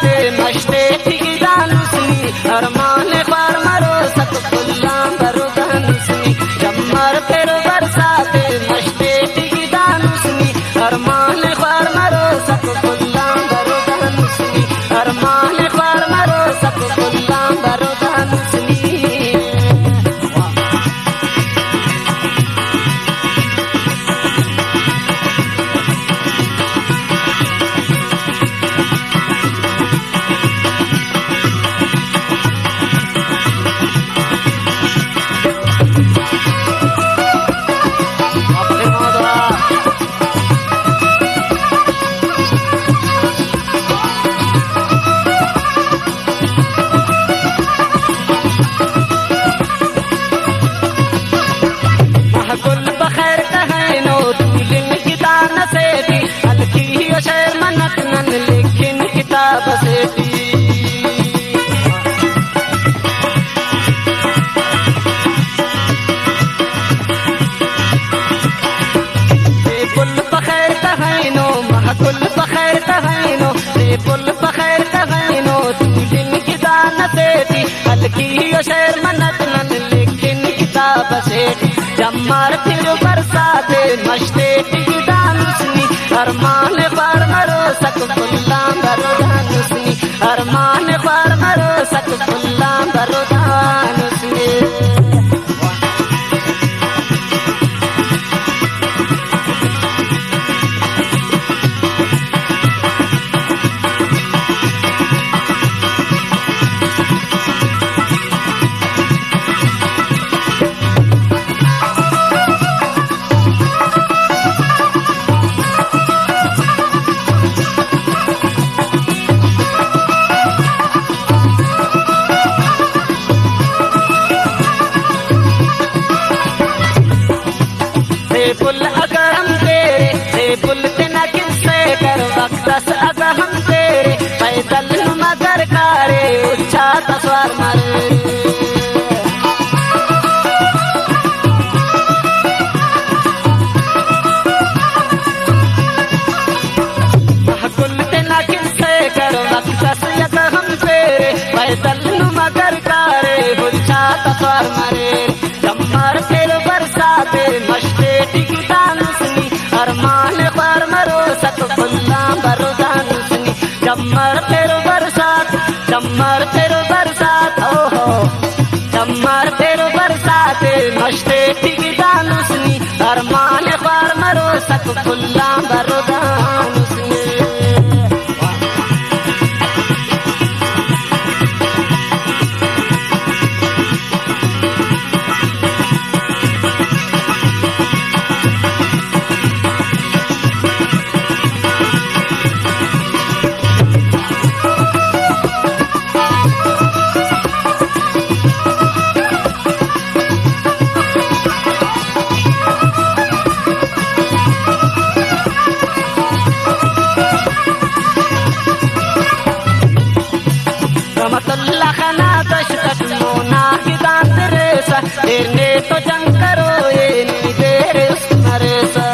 बरसाते मश्ते ठिकानुसनी अरमान ख्वार मरो सक कुल्लाम बरो दानुसनी जम्मर फिर बरसाते मश्ते ठिकानुसनी अरमान ख्वार मरो सक कुल्लाम बरो दानुसनी अरमान ख्वार मरो सक कुल्लाम बरो दानुसनी पुल बखैर कहनो तू दिन की दानते थी हल्की शेर मनत नन लेकिन किताब से जम्मार फिर बरसाते मश्ते की दानुसनी अरमान ख्वार मरो सक कुल्लाम बरो दानुसनी अरमान ख्वार मरो सक कुल्लाम बरो दानुसनी पुल अगर हम तेरे पुल तेना किससे कर वक्तस अगर हम तेरे पैदल मगर कारे उच्छा तस्वार मरे कुल तेना किससे कर वक्तस अगर हम तेरे पैदल मगर कारे उच्छा तस्वार मरे जम्मर फिर बरसाते मश्ते दानुसनी अरमान ख्वार मरो सक कुल्लाम बरो दानुसनी जम्मर फिर बरसात हो जम्मर फिर बरसाते मश्ते दानुसनी अरमान ख्वार मरो सक कुल्लाम बरो दानुसनी तेरे तो जंग करो ये नी तेरे मरे सा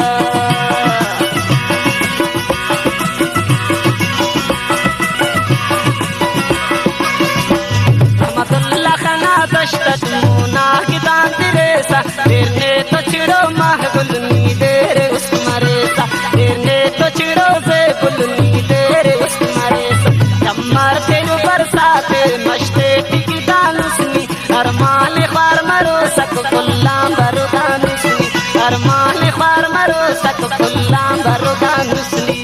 रहमतुल्लाह खाना दशत मुना की दान तेरे सा तेरे तो चिड़ो महगुल नी तेरे उस मरे सा तेरे तो चिड़ो से गुल नी तेरे उस मरे सा जम्मर फिर बरसाते मश्ते की दानुसनी अरमान ख्वार मरो सक कुल्लाम बरो दानुसनी अरमान ख्वार मरो सक कुल्लाम बरो दानुसनी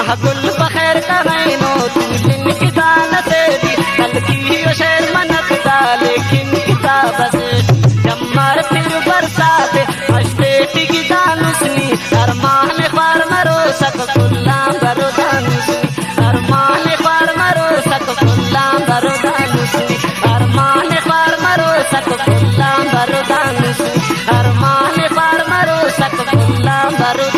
महगुल बखैर का गैनो तू जिनकी दान से दी हल्की हो शेर मनत दा लेकिन किताब से जम्मर फिर बरसाते मस्ते टिकी दानुसनी अरमान ख्वार मरो सक कुल्ला बरो दानुसनी अरमान ख्वार मरो सक कुल्ला बरो दानुसनी अरमान ख्वार मरो सक कुल्ला बरो दानुसनी अरमान ख्वार मरो सक कुल्ला बरो